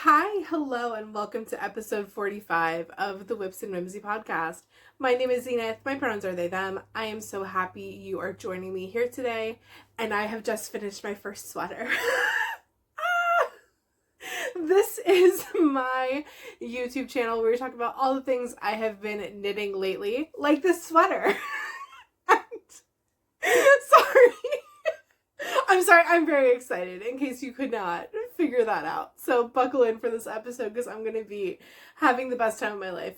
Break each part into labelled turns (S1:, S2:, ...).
S1: Hi, hello, and welcome to episode 45 of the Whimsy podcast. My name is Zenith. My pronouns are they, them. I am so happy you are joining me here today, and I have just finished my first sweater. This is my YouTube channel where we talk about all the things I have been knitting lately, like this sweater. Sorry. I'm sorry, I'm very excited in case you could not figure that out. So buckle in for this episode because I'm going to be having the best time of my life.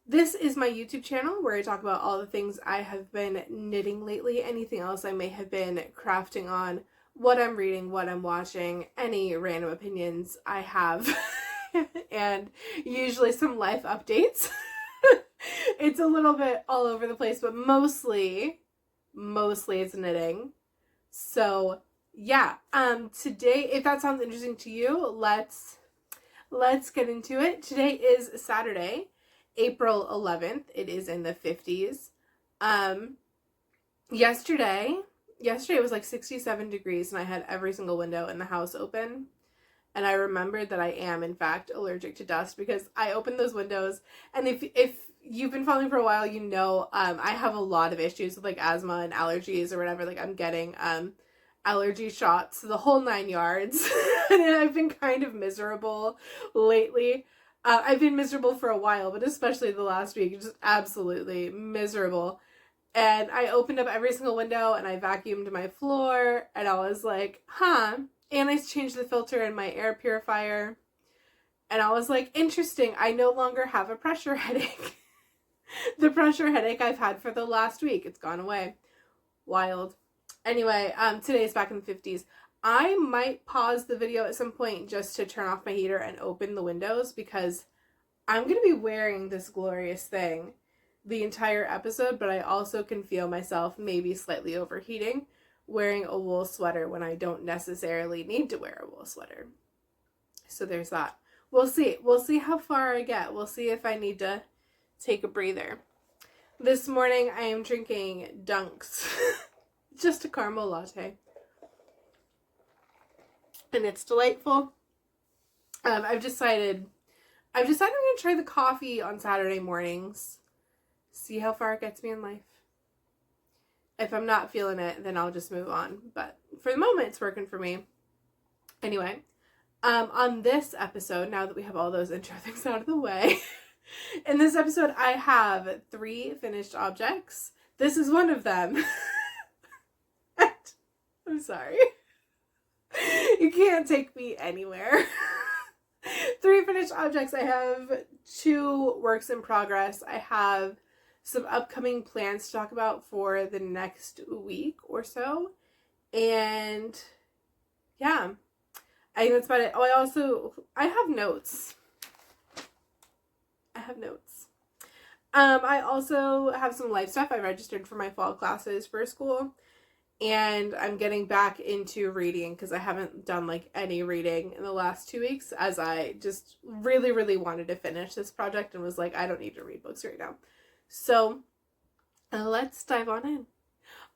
S1: This is my YouTube channel where I talk about all the things I have been knitting lately, anything else I may have been crafting on, what I'm reading, what I'm watching, any random opinions I have, and usually some life updates. It's a little bit all over the place, but mostly it's knitting. So yeah, today, if that sounds interesting to you, let's get into it. Today is Saturday, April 11th. It is in the 50s. Yesterday it was like 67 degrees and I had every single window in the house open. And I remembered that I am, in fact, allergic to dust because I opened those windows. And if you've been following for a while, you know I have a lot of issues with like asthma and allergies or whatever. Like I'm getting allergy shots, the whole 9 yards. And I've been kind of miserable lately. I've been miserable for a while, but especially the last week, just absolutely miserable. And I opened up every single window and I vacuumed my floor and I was like, and I changed the filter in my air purifier. And I was like, interesting, I no longer have a pressure headache. The pressure headache I've had for the last week, it's gone away. Wild. Anyway, today's back in the 50s. I might pause the video at some point just to turn off my heater and open the windows because I'm going to be wearing this glorious thing the entire episode, but I also can feel myself maybe slightly overheating wearing a wool sweater when I don't necessarily need to wear a wool sweater. So there's that. We'll see. We'll see how far I get. We'll see if I need to take a breather. This morning I am drinking Dunks. Just a caramel latte. And it's delightful. I've decided I'm going to try the coffee on Saturday mornings. See how far it gets me in life. If I'm not feeling it, then I'll just move on. But for the moment, it's working for me. Anyway, on this episode, now that we have all those intro things out of the way, in this episode, I have 3 finished objects. This is one of them. I'm sorry. You can't take me anywhere. 3 finished objects. I have 2 works in progress. I have some upcoming plans to talk about for the next week or so. And yeah, I think that's about it. Oh, I have notes. I also have some life stuff. I registered for my fall classes for school. And I'm getting back into reading because I haven't done like any reading in the last 2 weeks as I just really, really wanted to finish this project and was like, I don't need to read books right now. So let's dive on in.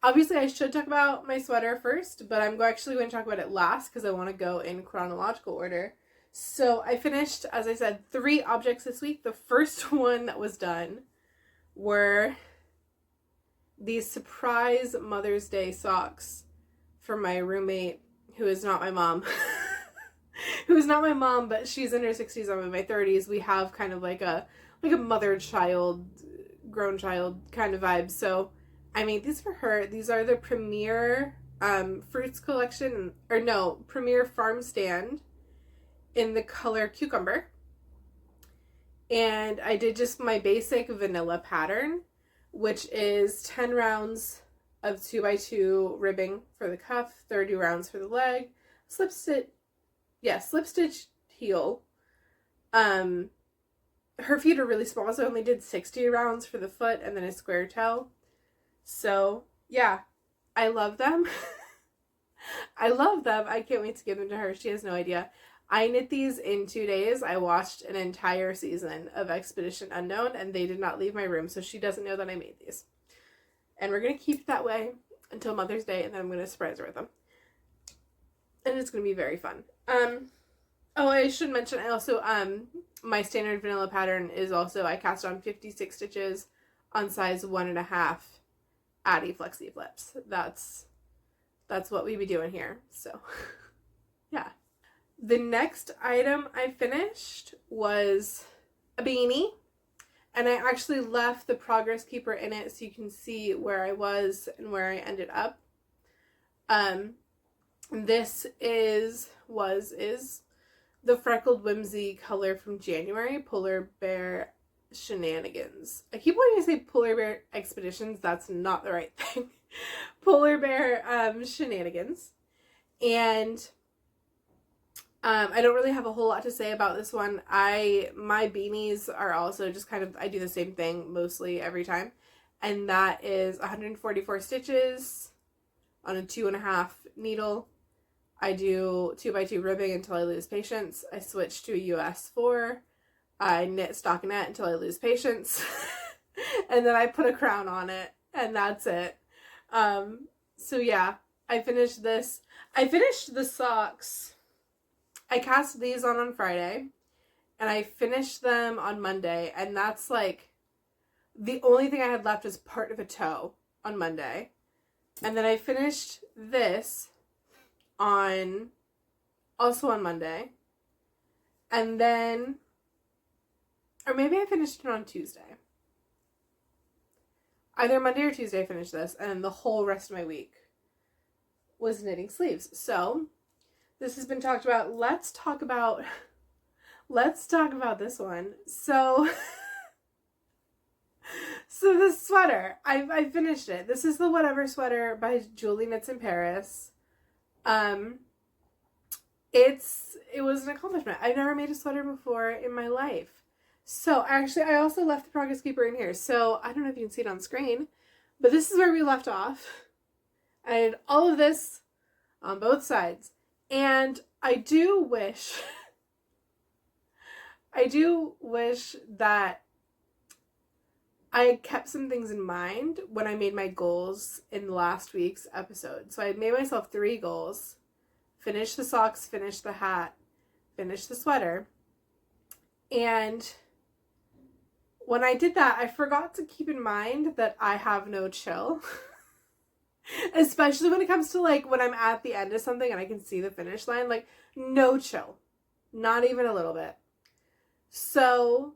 S1: Obviously, I should talk about my sweater first, but I'm actually going to talk about it last because I want to go in chronological order. So I finished, as I said, 3 objects this week. The first one that was done were these surprise Mother's Day socks for my roommate, who is not my mom. Who is not my mom, but she's in her 60s, I'm in my 30s. We have kind of like a mother-child, grown child kind of vibe. So I made these for her. These are the Premier Fruits collection, Premier Farm Stand in the color Cucumber. And I did just my basic vanilla pattern, which is 10 rounds of 2x2 ribbing for the cuff, 30 rounds for the leg, slip stitch heel. Her feet are really small, so I only did 60 rounds for the foot and then a square toe. So yeah, I love them. I can't wait to give them to her. She has no idea. I knit these in 2 days. I watched an entire season of Expedition Unknown and they did not leave my room, so she doesn't know that I made these. And we're going to keep it that way until Mother's Day, and then I'm going to surprise her with them. And it's going to be very fun. Oh, I should mention, I also, my standard vanilla pattern is also, I cast on 56 stitches on size 1.5 Addy Flexi Flips. That's what we be doing here. So, yeah. The next item I finished was a beanie. And I actually left the progress keeper in it so you can see where I was and where I ended up. This is the freckled whimsy color from January, Polar Bear Shenanigans. I keep wanting to say Polar Bear Expeditions. That's not the right thing. Polar Bear Shenanigans. And I don't really have a whole lot to say about this one. My beanies are also just kind of, I do the same thing mostly every time. And that is 144 stitches on a 2.5 needle. I do 2x2 ribbing until I lose patience. I switch to a US 4. I knit stockinette until I lose patience. And then I put a crown on it. And that's it. So yeah, I finished this. I finished the socks. I cast these on Friday, and I finished them on Monday, and that's like, the only thing I had left was part of a toe on Monday. And then I finished this also on Monday. And then, or maybe I finished it on Tuesday. Either Monday or Tuesday I finished this, and the whole rest of my week was knitting sleeves. So, this has been talked about. Let's talk about this one. So the sweater, I finished it. This is the Whatever sweater by Julie Knits in Paris. It was an accomplishment. I've never made a sweater before in my life. So actually, I also left the progress keeper in here. So I don't know if you can see it on screen, but this is where we left off. I did all of this on both sides. And I do wish that I kept some things in mind when I made my goals in last week's episode. So I made myself 3 goals: finish the socks, finish the hat, finish the sweater. And when I did that, I forgot to keep in mind that I have no chill. Especially when it comes to like when I'm at the end of something and I can see the finish line, like no chill. Not even a little bit. So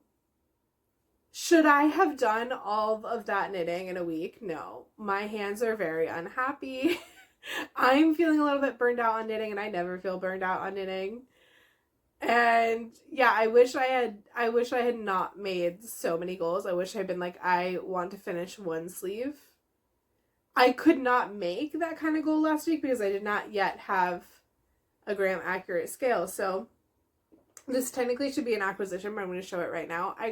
S1: should I have done all of that knitting in a week? No. My hands are very unhappy. I'm feeling a little bit burned out on knitting, and I never feel burned out on knitting. And yeah, I wish I had not made so many goals. I wish I had been like, I want to finish one sleeve. I could not make that kind of goal last week because I did not yet have a gram accurate scale. So this technically should be an acquisition, but I'm going to show it right now. I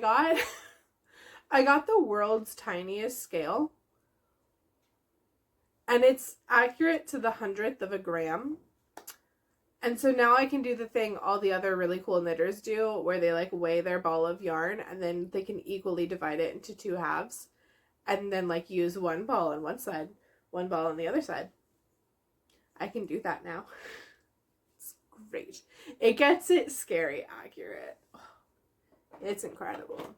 S1: got the world's tiniest scale, and it's accurate to the 100th of a gram. And so now I can do the thing all the other really cool knitters do, where they like weigh their ball of yarn and then they can equally divide it into 2 halves. And then like use one ball on one side, one ball on the other side. I can do that now. It's great. It gets it scary accurate. It's incredible.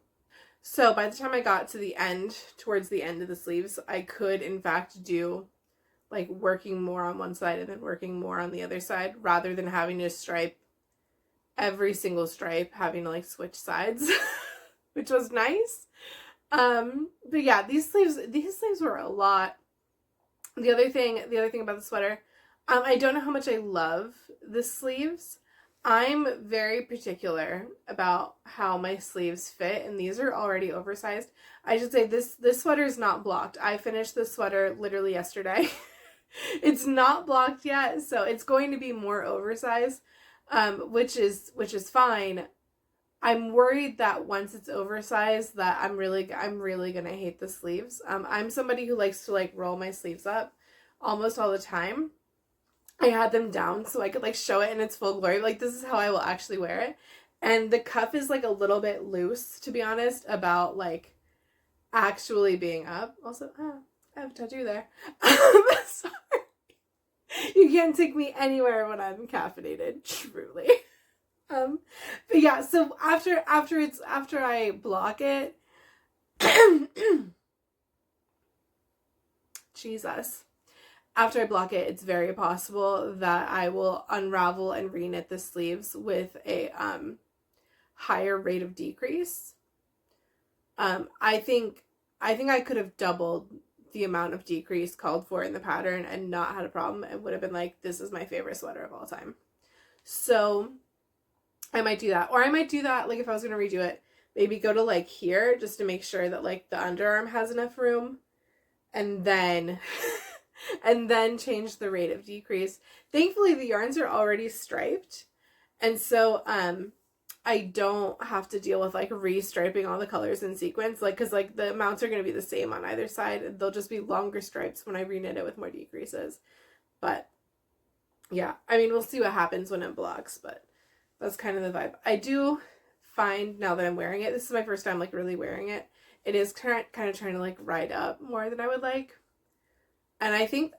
S1: So by the time I got to the end, towards the end of the sleeves, I could in fact do like working more on one side and then working more on the other side, rather than having to stripe every single stripe, having to like switch sides, which was nice. But yeah, these sleeves were a lot. The other thing about the sweater, I don't know how much I love the sleeves. I'm very particular about how my sleeves fit, and these are already oversized. I should say this sweater is not blocked. I finished this sweater literally yesterday. It's not blocked yet, so it's going to be more oversized, which is fine. I'm worried that once it's oversized that I'm really gonna hate the sleeves. I'm somebody who likes to like roll my sleeves up almost all the time. I had them down so I could like show it in its full glory. Like, this is how I will actually wear it. And the cuff is like a little bit loose, to be honest, about like actually being up. Also, I have a tattoo there. Sorry. You can't take me anywhere when I'm caffeinated, truly. But yeah, so after I block it, Jesus. After I block it, it's very possible that I will unravel and reknit the sleeves with a higher rate of decrease. I think I could have doubled the amount of decrease called for in the pattern and not had a problem. It would have been like, this is my favorite sweater of all time. So I might do that. Or I might do that, like if I was going to redo it, maybe go to like here just to make sure that like the underarm has enough room, and then and then change the rate of decrease. Thankfully the yarns are already striped, and so I don't have to deal with like restriping all the colors in sequence, like because like the amounts are going to be the same on either side. They'll just be longer stripes when I reknit it with more decreases. But yeah, I mean, we'll see what happens when it blocks, but that's kind of the vibe. I do find now that I'm wearing it, this is my first time like really wearing it, it is kind of trying to like ride up more than I would like. And I think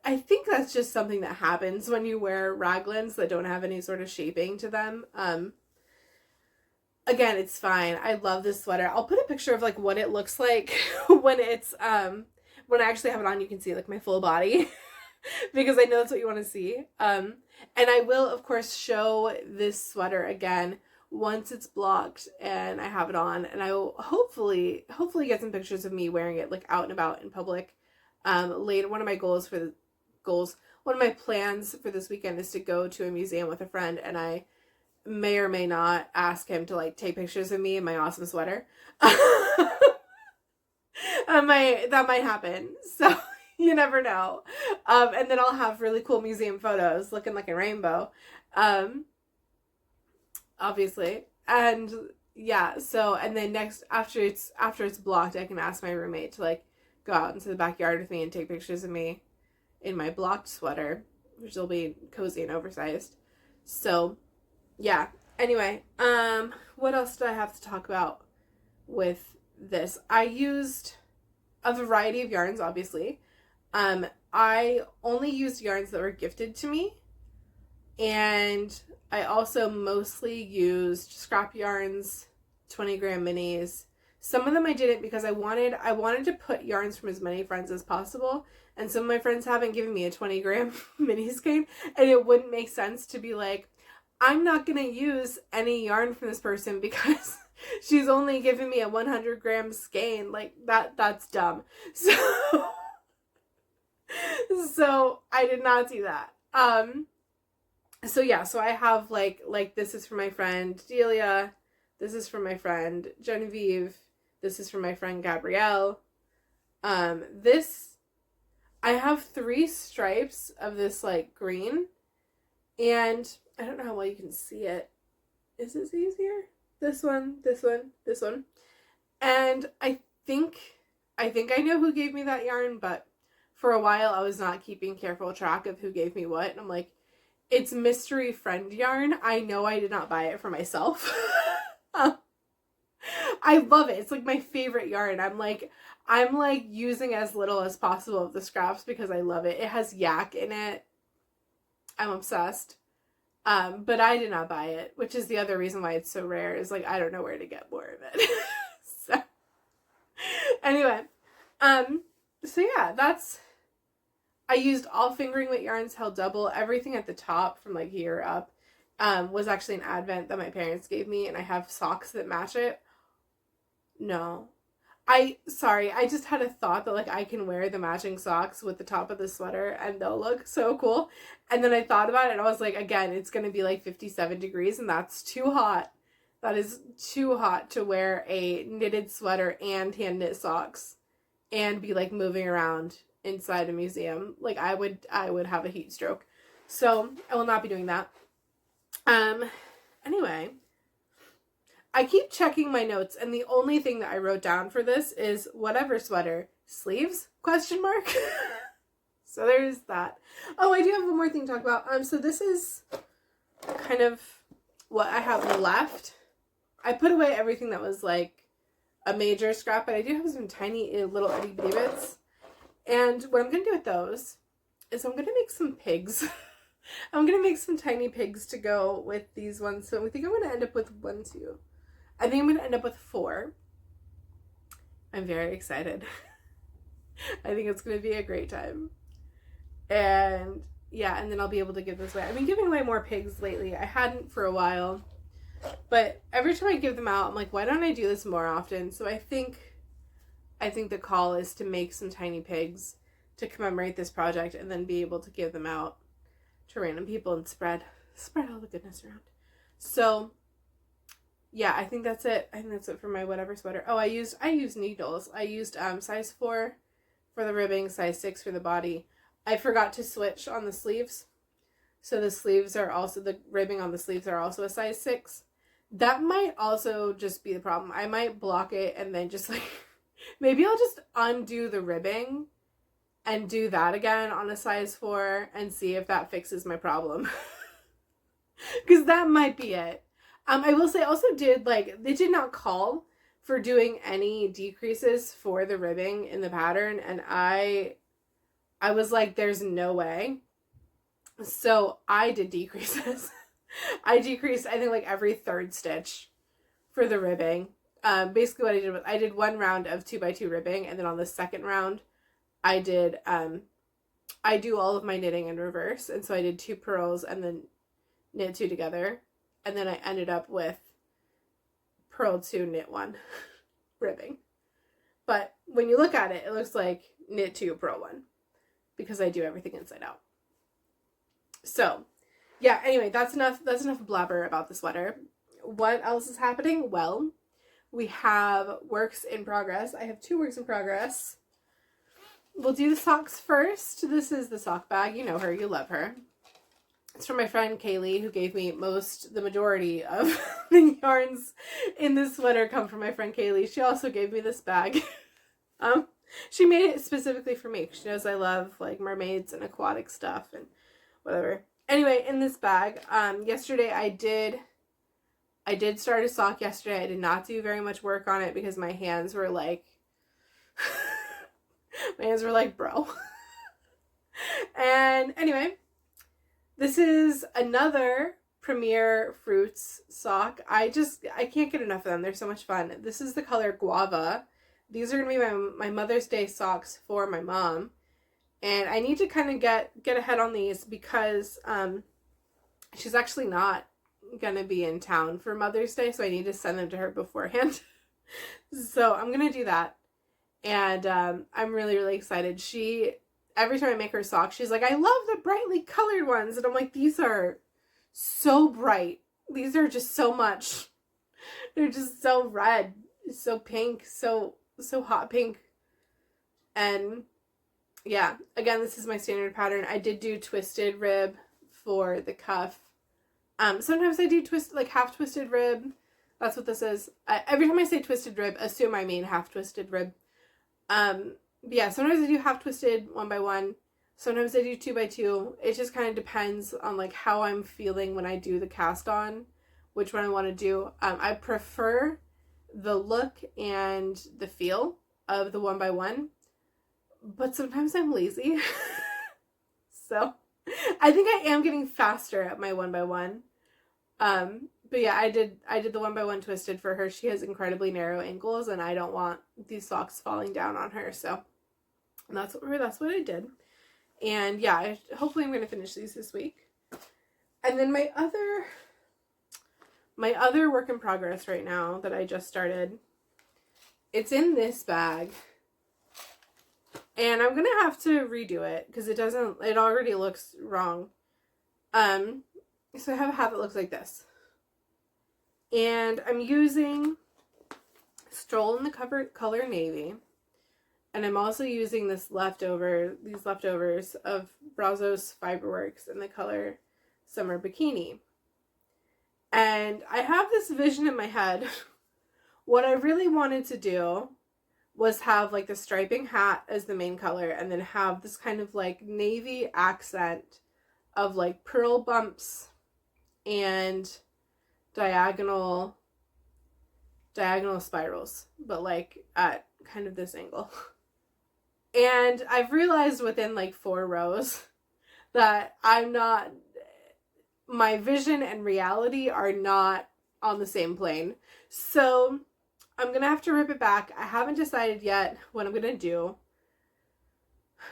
S1: that's just something that happens when you wear raglans that don't have any sort of shaping to them. Again, it's fine. I love this sweater. I'll put a picture of like what it looks like when it's when I actually have it on. You can see like my full body because I know that's what you want to see. And I will of course show this sweater again once it's blocked and I have it on, and I will hopefully get some pictures of me wearing it like out and about in public. Later, one of my plans for this weekend is to go to a museum with a friend, and I may or may not ask him to like take pictures of me in my awesome sweater. That might happen. So you never know. And then I'll have really cool museum photos looking like a rainbow. Obviously. And yeah, so and then next after it's blocked, I can ask my roommate to like go out into the backyard with me and take pictures of me in my blocked sweater, which will be cozy and oversized. So yeah. Anyway, what else did I have to talk about with this? I used a variety of yarns, obviously. I only used yarns that were gifted to me, and I also mostly used scrap yarns, 20-gram minis. Some of them I didn't because I wanted to put yarns from as many friends as possible, and some of my friends haven't given me a 20-gram mini skein, and it wouldn't make sense to be like, I'm not going to use any yarn from this person because she's only giving me a 100-gram skein. Like, that's dumb. So I did not do that. So yeah, so I have like this is for my friend Delia, this is for my friend Genevieve, this is for my friend Gabrielle. This, I have 3 stripes of this like green, and I don't know how well you can see it. Is this easier? This one, this one, this one. And I think I know who gave me that yarn, but for a while I was not keeping careful track of who gave me what. And I'm like, it's mystery friend yarn. I know I did not buy it for myself. I love it. It's like my favorite yarn. I'm like using as little as possible of the scraps because I love it. It has yak in it. I'm obsessed. But I did not buy it, which is the other reason why it's so rare, is like I don't know where to get more of it. So anyway, so yeah, I used all fingering weight yarns, held double. Everything at the top from like here up was actually an advent that my parents gave me, and I have socks that match it. No. I just had a thought that like I can wear the matching socks with the top of the sweater and they'll look so cool. And then I thought about it and I was like, again, it's going to be like 57 degrees and that's too hot. That is too hot to wear a knitted sweater and hand knit socks and be like moving around inside a museum. Like I would have a heat stroke. So I will not be doing that. Anyway, I keep checking my notes, and the only thing that I wrote down for this is whatever sweater. Sleeves? Question mark? So there's that. Oh, I do have one more thing to talk about. So this is kind of what I have left. I put away everything that was like a major scrap, but I do have some tiny little itty bitty bits. And what I'm going to do with those is I'm going to make some pigs. I'm gonna make some tiny pigs to go with these ones. So I think I'm gonna end up with 1, 2. I think I'm gonna end up with 4. I'm very excited. I think it's gonna be a great time. And yeah, and then I'll be able to give this away. I've been giving away more pigs lately. I hadn't for a while. But every time I give them out, I'm like, why don't I do this more often? So I think the call is to make some tiny pigs to commemorate this project and then be able to give them out to random people and spread all the goodness around. So yeah, I think that's it. I think that's it for my whatever sweater. Oh, I used needles. I used size 4 for the ribbing, size 6 for the body. I forgot to switch on the sleeves. So the sleeves are also, the ribbing on the sleeves are also a size 6. That might also just be the problem. I might block it and then just like, maybe I'll just undo the ribbing and do that again on a size 4 and see if that fixes my problem. Because that might be it. I will say I also did, like, they did not call for doing any decreases for the ribbing in the pattern, and I was like, there's no way. So I did decreases. I decreased, I think, like every 3rd stitch for the ribbing. Basically what I did was I did 1 round of 2x2 ribbing, and then on the 2nd round I did I do all of my knitting in reverse, and so I did 2 purls and then knit 2 together, and then I ended up with purl 2, knit 1 ribbing. But when you look at it, it looks like knit 2, purl 1, because I do everything inside out. So yeah, anyway, that's enough blabber about the sweater. What else is happening? Well, we have works in progress. I have 2 works in progress. We'll do the socks first. This is the sock bag. You know her, you love her. It's from my friend Kaylee, who gave me the majority of the yarns in this sweater come from my friend Kaylee. She also gave me this bag. She made it specifically for me. She knows I love like mermaids and aquatic stuff and whatever. Anyway, in this bag, yesterday I did start a sock yesterday. I did not do very much work on it because my hands were like, bro. And anyway, this is another Premier Fruits sock. I can't get enough of them. They're so much fun. This is the color Guava. These are going to be my Mother's Day socks for my mom. And I need to kind of get ahead on these because she's actually not going to be in town for Mother's Day, so I need to send them to her beforehand. So I'm going to do that. And I'm really, really excited. Every time I make her socks, she's like, I love the brightly colored ones. And I'm like, these are so bright. These are just so much. They're just so red, so pink, so hot pink. And yeah, again, this is my standard pattern. I did do twisted rib for the cuff. Sometimes I do half twisted rib. That's what this is. Every time I say twisted rib, assume I mean half twisted rib. Yeah, sometimes I do half twisted 1x1. Sometimes I do 2x2. It just kind of depends on like how I'm feeling when I do the cast on, which one I want to do. I prefer the look and the feel of the 1x1, but sometimes I'm lazy. So I think I am getting faster at my 1x1. But yeah, I did the 1x1 twisted for her. She has incredibly narrow ankles and I don't want these socks falling down on her. So that's what I did. And yeah, hopefully I'm going to finish these this week. And then my other work in progress right now that I just started, it's in this bag. And I'm going to have to redo it because it already looks wrong. So I have a hat that looks like this. And I'm using Stroll in the color navy. And I'm also using these leftovers of Brazos Fiberworks in the color Summer Bikini. And I have this vision in my head. What I really wanted to do was have like the striping hat as the main color and then have this kind of like navy accent of like pearl bumps and diagonal spirals, but like at kind of this angle. And I've realized within like 4 rows that I'm not my vision and reality are not on the same plane. So I'm gonna have to rip it back. I haven't decided yet what I'm gonna do.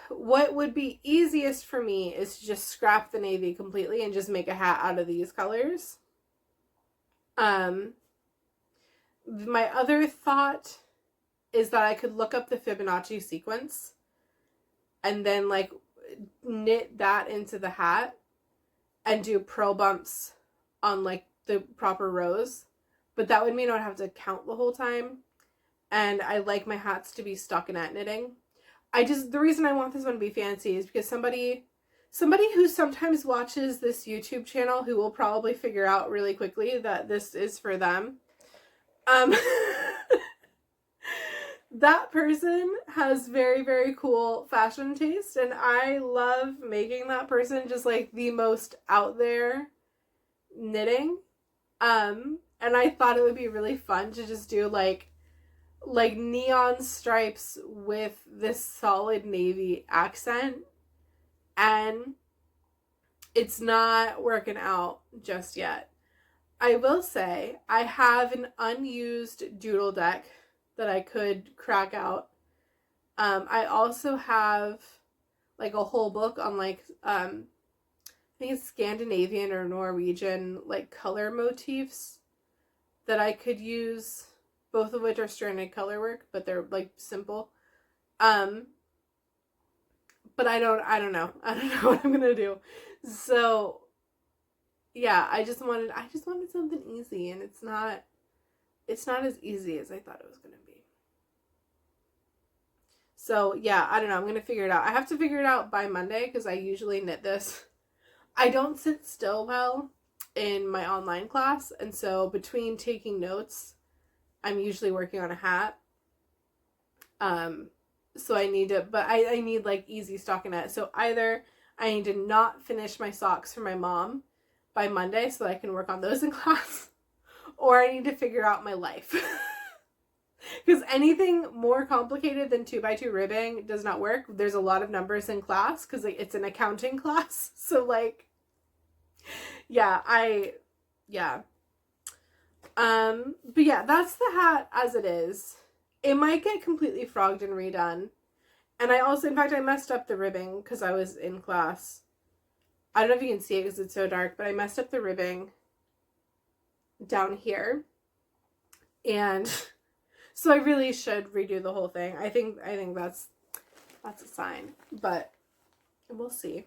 S1: What would be easiest for me is to just scrap the navy completely and just make a hat out of these colors. My other thought is that I could look up the Fibonacci sequence and then like knit that into the hat and do pro bumps on like the proper rows. But that would mean I would have to count the whole time. And I like my hats to be stockinette knitting. The reason I want this one to be fancy is because somebody who sometimes watches this YouTube channel, who will probably figure out really quickly that this is for them, that person has very, very cool fashion taste, and I love making that person just like the most out there knitting. And I thought it would be really fun to just do like neon stripes with this solid navy accent, and it's not working out just yet. I will say I have an unused doodle deck that I could crack out. I also have like a whole book on like I think it's Scandinavian or Norwegian like color motifs that I could use, both of which are stranded color work, but they're like simple. But I don't know. I don't know what I'm gonna do. So yeah, I just wanted something easy, and it's not as easy as I thought it was gonna be. So yeah, I don't know. I'm gonna figure it out. I have to figure it out by Monday because I usually knit this. I don't sit still well in my online class, and so between taking notes, I'm usually working on a hat. So I need to, but I need like easy stockinette. So either I need to not finish my socks for my mom by Monday so that I can work on those in class, or I need to figure out my life. Because anything more complicated than 2x2 ribbing does not work. There's a lot of numbers in class because like, it's an accounting class. So like, yeah. But yeah, that's the hat as it is. It might get completely frogged and redone. And I also, in fact, I messed up the ribbing because I was in class. I don't know if you can see it because it's so dark, but I messed up the ribbing down here. And so I really should redo the whole thing. I think that's a sign, but we'll see.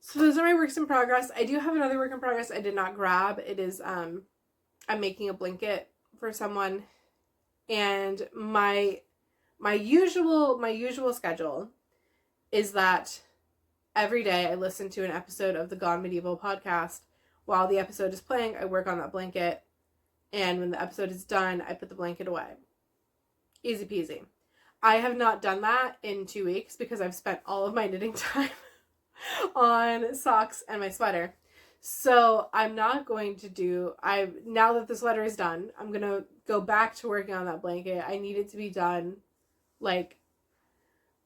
S1: So those are my works in progress. I do have another work in progress I did not grab. It is, I'm making a blanket for someone, and my usual schedule is that every day I listen to an episode of the Gone Medieval podcast. While the episode is playing, I work on that blanket, and when the episode is done, I put the blanket away. Easy peasy. I have not done that in 2 weeks because I've spent all of my knitting time on socks and my sweater. So I'm not going to do, now that the sweater is done, I'm going to go back to working on that blanket. I need it to be done, like,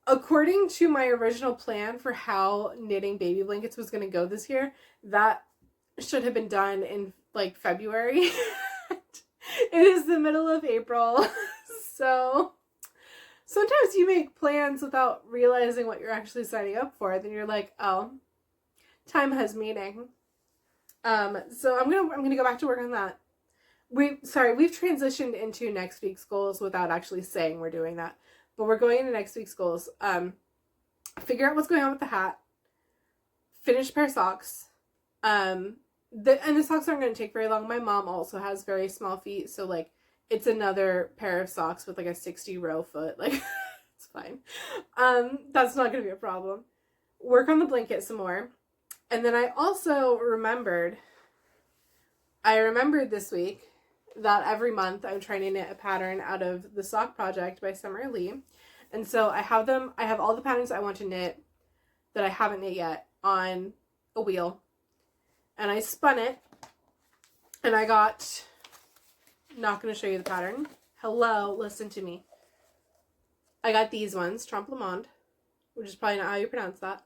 S1: according to my original plan for how knitting baby blankets was going to go this year, that should have been done in, like, February. It is the middle of April, so sometimes you make plans without realizing what you're actually signing up for. Then you're like, oh, time has meaning. So I'm gonna go back to work on that. We've transitioned into next week's goals without actually saying we're doing that, but we're going into next week's goals. Figure out what's going on with the hat. Finish a pair of socks. And the socks aren't going to take very long. My mom also has very small feet, so like it's another pair of socks with like a 60 row foot. Like it's fine. That's not going to be a problem. Work on the blanket some more. And then I also remembered this week that every month I'm trying to knit a pattern out of the Sock Project by Summer Lee. And so I have all the patterns I want to knit that I haven't knit yet on a wheel. And I spun it, and I got, not going to show you the pattern. Hello, listen to me. I got these ones, Trompe-le-Monde, which is probably not how you pronounce that.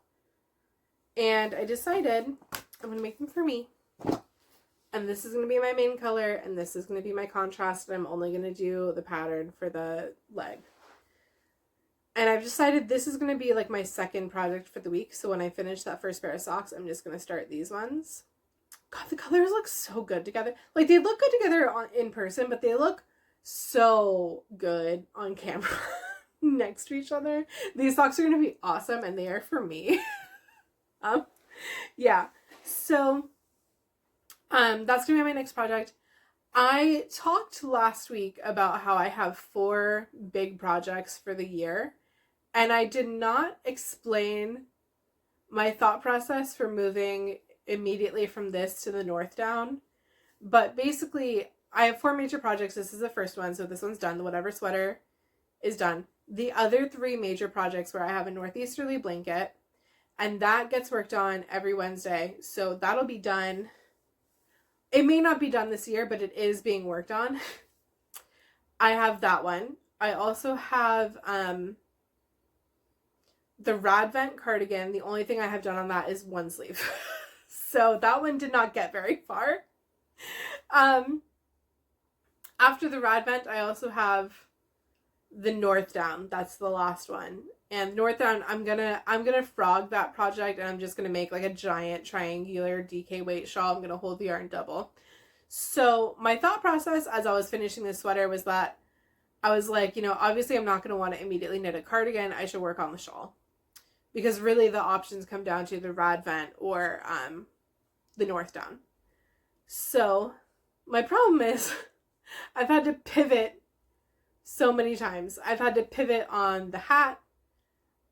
S1: And I decided I'm going to make them for me. And this is going to be my main color, and this is going to be my contrast, and I'm only going to do the pattern for the leg. And I've decided this is going to be like my second project for the week, so when I finish that first pair of socks, I'm just going to start these ones. God, the colors look so good together. Like, they look good together in person, but they look so good on camera next to each other. These socks are going to be awesome, and they are for me. Yeah. So, that's going to be my next project. I talked last week about how I have 4 big projects for the year, and I did not explain my thought process for moving immediately from this to the North Down. But basically, I have 4 major projects. This is the first one, so this one's done. The whatever sweater is done. The other 3 major projects where I have a northeasterly blanket, and that gets worked on every Wednesday. So that'll be done. It may not be done this year, but it is being worked on. I have that one. I also have the Radvent cardigan. The only thing I have done on that is one sleeve. So that one did not get very far. After the Radvent, I also have the North Down. That's the last one. And North Down, I'm gonna frog that project, and I'm just gonna make like a giant triangular DK weight shawl. I'm gonna hold the yarn double. So my thought process as I was finishing this sweater was that I was like, you know, obviously I'm not gonna want to immediately knit a cardigan. I should work on the shawl, because really the options come down to the Radvent or the North Down. So my problem is I've had to pivot so many times. I've had to pivot on the hat.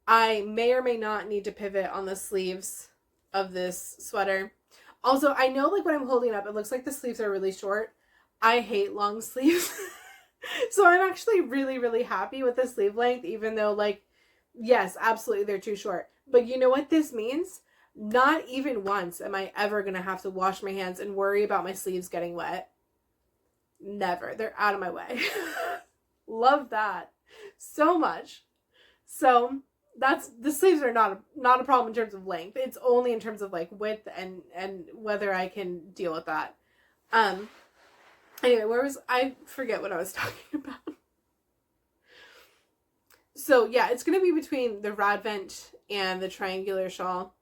S1: I may or may not need to pivot on the sleeves of this sweater. Also, I know like when I'm holding up, it looks like the sleeves are really short. I hate long sleeves. So I'm actually really, really happy with the sleeve length, even though like, yes, absolutely they're too short. But you know what this means? Not even once am I ever going to have to wash my hands and worry about my sleeves getting wet. Never. They're out of my way. Love that so much. So that's, the sleeves are not a problem in terms of length. It's only in terms of like width and whether I can deal with that. Anyway, I forget what I was talking about. So yeah, it's going to be between the Radvent and the triangular shawl.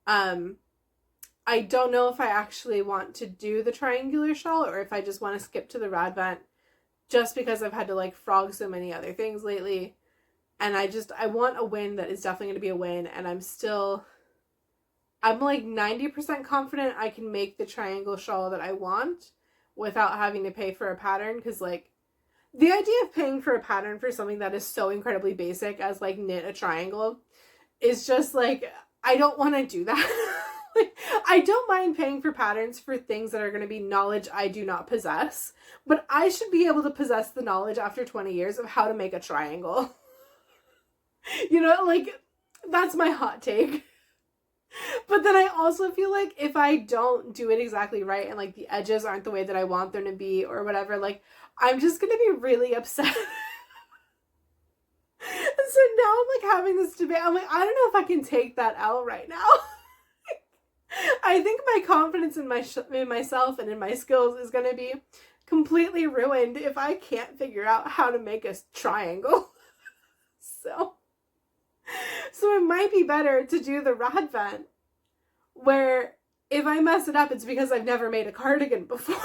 S1: I don't know if I actually want to do the triangular shawl or if I just want to skip to the Radvent, just because I've had to like frog so many other things lately. And I want a win that is definitely going to be a win. And I'm like 90% confident I can make the triangle shawl that I want without having to pay for a pattern. Because like the idea of paying for a pattern for something that is so incredibly basic as like knit a triangle is just like, I don't want to do that. Like, I don't mind paying for patterns for things that are going to be knowledge I do not possess, but I should be able to possess the knowledge after 20 years of how to make a triangle. You know, like, that's my hot take. But then I also feel like if I don't do it exactly right and like the edges aren't the way that I want them to be or whatever, like, I'm just going to be really upset. And so now I'm like having this debate. I'm like, I don't know if I can take that L right now. I think my confidence in myself and in my skills is going to be completely ruined if I can't figure out how to make a triangle. So it might be better to do the Radvent, where if I mess it up, it's because I've never made a cardigan before.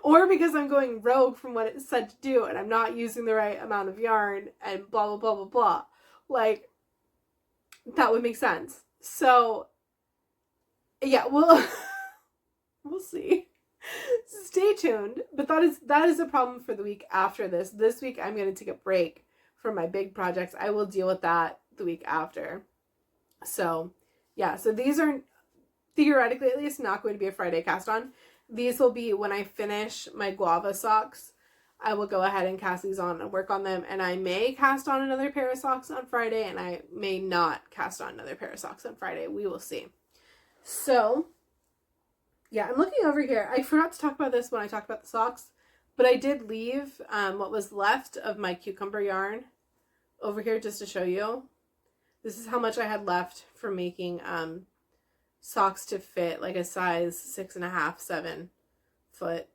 S1: Or because I'm going rogue from what it's said to do and I'm not using the right amount of yarn and blah, blah, blah, blah, blah. Like, that would make sense. So, yeah, we'll see. Stay tuned. But that is a problem for the week after this. This week, I'm going to take a break from my big projects. I will deal with that the week after. So, yeah. So these are, theoretically at least, not going to be a Friday cast on. These will be when I finish my guava socks. I will go ahead and cast these on and work on them. And I may cast on another pair of socks on Friday, and I may not cast on another pair of socks on Friday. We will see. So, yeah, I'm looking over here. I forgot to talk about this when I talked about the socks, but I did leave what was left of my cucumber yarn over here just to show you. This is how much I had left for making socks to fit like a size 6.5, 7 foot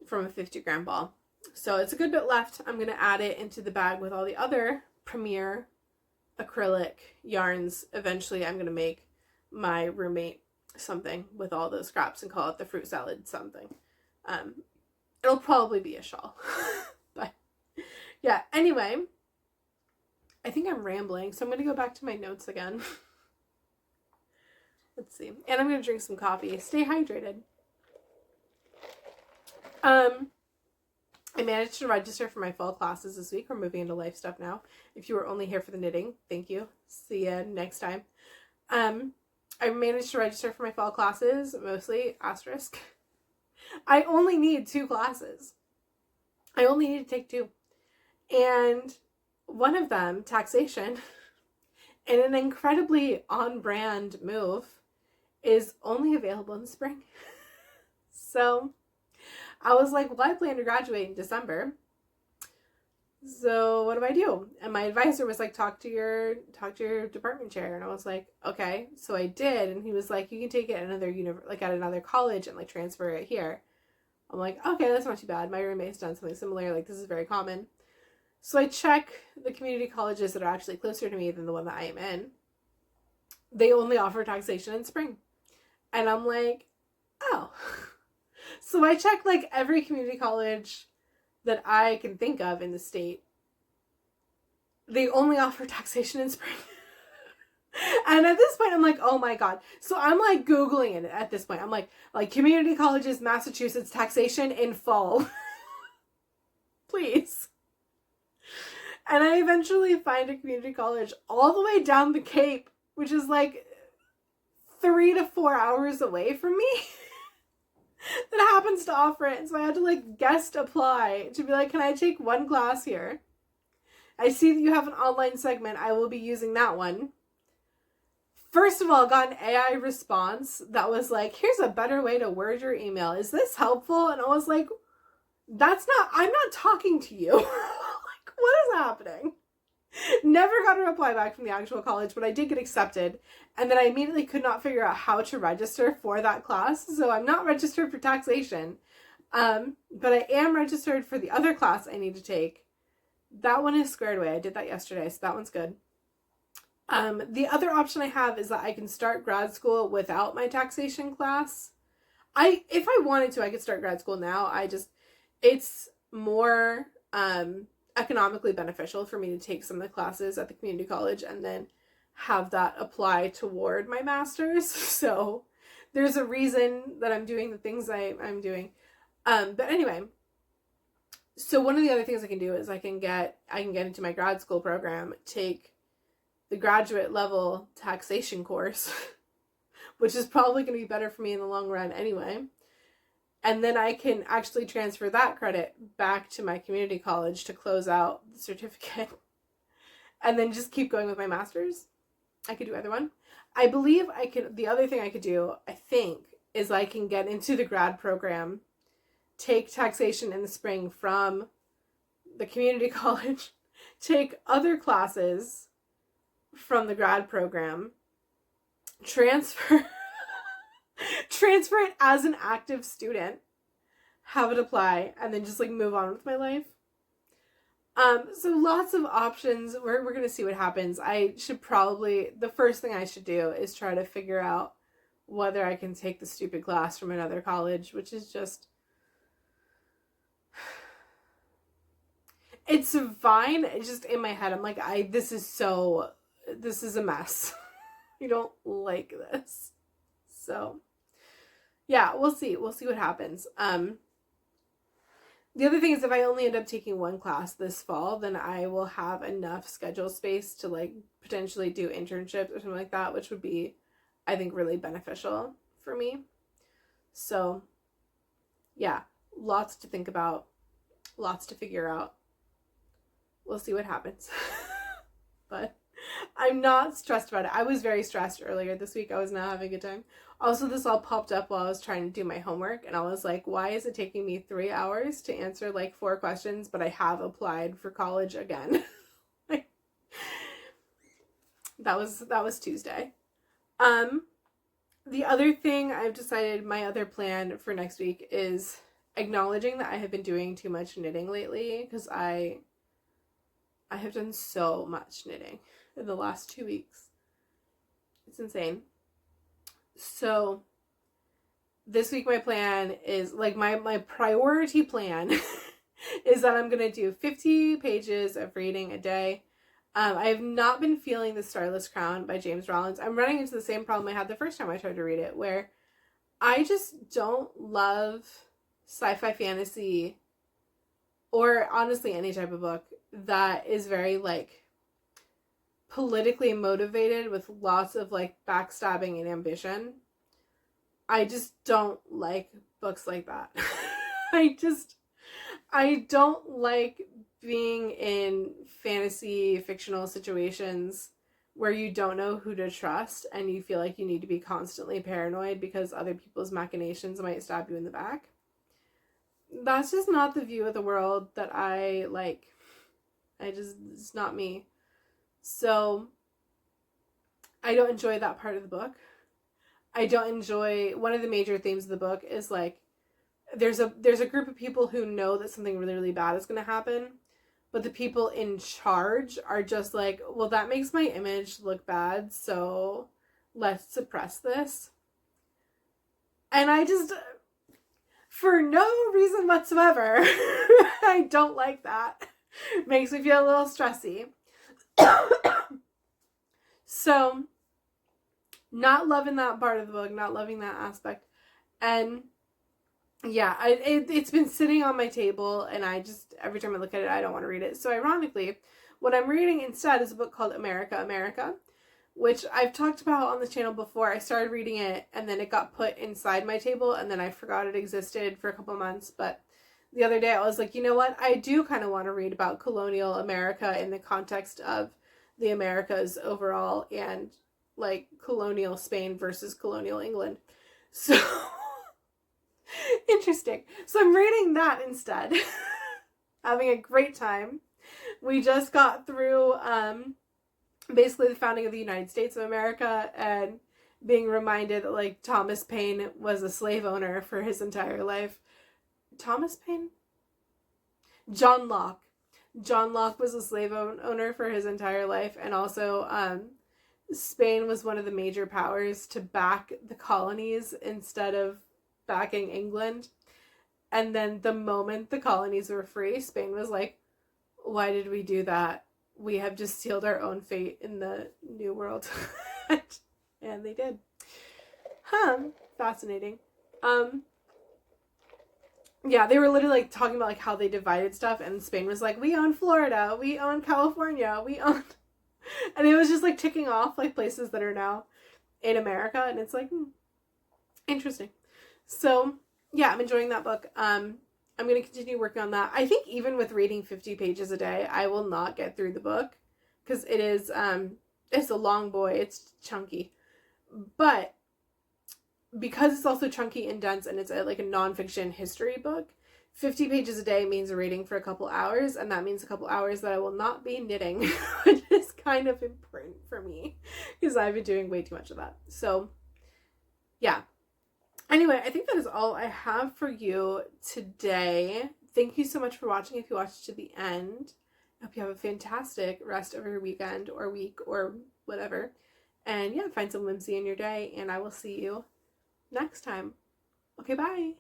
S1: from a 50-gram ball. So it's a good bit left. I'm going to add it into the bag with all the other Premier acrylic yarns. Eventually I'm going to make my roommate something with all those scraps and call it the fruit salad something. It'll probably be a shawl. But yeah, anyway, I think I'm rambling, so I'm going to go back to my notes again. Let's see. And I'm going to drink some coffee. Stay hydrated. I managed to register for my fall classes this week. We're moving into life stuff now. If you were only here for the knitting, thank you. See ya next time. I managed to register for my fall classes, mostly asterisk. I only need 2 classes. I only need to take 2. And one of them, taxation, in an incredibly on-brand move, is only available in the spring. So I was like, well, I plan to graduate in December. So what do? And my advisor was like, talk to your department chair. And I was like, okay. So I did. And he was like, you can take it at another college and like transfer it here. I'm like, okay, that's not too bad. My roommate's done something similar. Like, this is very common. So I check the community colleges that are actually closer to me than the one that I am in. They only offer taxation in spring. And I'm like, oh. So I checked like every community college that I can think of in the state. They only offer taxation in spring. And at this point I'm like, oh my God. So I'm like Googling it at this point. I'm like community colleges, Massachusetts, taxation in fall. Please. And I eventually find a community college all the way down the Cape, which is like 3 to 4 hours away from me. That happens to offer it. And so I had to like guest apply to be like, can I take 1 class here? I see that you have an online segment. I will be using that one. First of all, got an AI response that was like, here's a better way to word your email. Is this helpful? And I was like, I'm not talking to you. Like, what is happening? Never got a reply back from the actual college, but I did get accepted. And then I immediately could not figure out how to register for that class. So I'm not registered for taxation. But I am registered for the other class I need to take. That one is squared away. I did that yesterday, so that one's good. The other option I have is that I can start grad school without my taxation class. If I wanted to, I could start grad school now. It's more economically beneficial for me to take some of the classes at the community college and then have that apply toward my master's. So there's a reason that I'm doing the things I'm doing. But anyway, so one of the other things I can do is I can get into my grad school program, take the graduate level taxation course, which is probably going to be better for me in the long run anyway. And then I can actually transfer that credit back to my community college to close out the certificate. And then just keep going with my master's. I could do either one. I believe the other thing I could do, I think, is I can get into the grad program, take taxation in the spring from the community college, take other classes from the grad program, transfer it as an active student, have it apply, and then just like move on with my life. So lots of options. We're going to see what happens. The first thing I should do is try to figure out whether I can take the stupid class from another college, which is just, it's fine. It's just in my head. I'm like, this is a mess. I don't like this. So yeah, we'll see. We'll see what happens. The other thing is if I only end up taking 1 class this fall, then I will have enough schedule space to like potentially do internships or something like that, which would be, I think, really beneficial for me. So yeah, lots to think about, lots to figure out. We'll see what happens. But I'm not stressed about it. I was very stressed earlier this week. I was not having a good time. Also, this all popped up while I was trying to do my homework, and I was like, why is it taking me 3 hours to answer like 4 questions, but I have applied for college again? That was Tuesday. The other thing I've decided, my other plan for next week is acknowledging that I have been doing too much knitting lately, because I have done so much knitting in the last 2 weeks. It's insane. So this week my plan is, like, my priority plan is that I'm gonna do 50 pages of reading a day. I have not been feeling The Starless Crown by James Rollins. I'm running into the same problem I had the first time I tried to read it, where I just don't love sci-fi fantasy, or honestly any type of book that is very, like, politically motivated with lots of, like, backstabbing and ambition. I just don't like books like that. I don't like being in fantasy fictional situations where you don't know who to trust and you feel like you need to be constantly paranoid because other people's machinations might stab you in the back. That's just not the view of the world that I like. It's not me. So I don't enjoy that part of the book. I don't enjoy, one of the major themes of the book is, like, there's a group of people who know that something really, really bad is going to happen, but the people in charge are just like, well, that makes my image look bad, so let's suppress this. And I just, for no reason whatsoever, I don't like that. It makes me feel a little stressy. So, not loving that part of the book, not loving that aspect. And yeah, it's been sitting on my table, and I just, every time I look at it, I don't want to read it. So ironically, what I'm reading instead is a book called America, America, which I've talked about on the channel before. I started reading it, and then it got put inside my table, and then I forgot it existed for a couple months. But the other day I was like, you know what? I do kind of want to read about colonial America in the context of the Americas overall, and, like, colonial Spain versus colonial England. So interesting. So I'm reading that instead. Having a great time. We just got through basically the founding of the United States of America, and being reminded that, like, Thomas Paine was a slave owner for his entire life. Thomas Paine? John Locke. John Locke was a slave owner for his entire life, and also Spain was one of the major powers to back the colonies instead of backing England. And then the moment the colonies were free, Spain was like, why did we do that? We have just sealed our own fate in the New World. And they did. Fascinating. Yeah, they were literally, like, talking about, like, how they divided stuff, and Spain was like, we own Florida, we own California, we own... And it was just, like, ticking off, like, places that are now in America, and it's like, interesting. So, yeah, I'm enjoying that book. I'm going to continue working on that. I think even with reading 50 pages a day, I will not get through the book, because it is, it's a long boy, it's chunky. But because it's also chunky and dense, and it's like a nonfiction history book, 50 pages a day means reading for a couple hours, and that means a couple hours that I will not be knitting, which is kind of important for me, because I've been doing way too much of that. So, yeah. Anyway, I think that is all I have for you today. Thank you so much for watching if you watched to the end. I hope you have a fantastic rest of your weekend or week or whatever. And yeah, find some whimsy in your day, and I will see you next time. Okay, bye.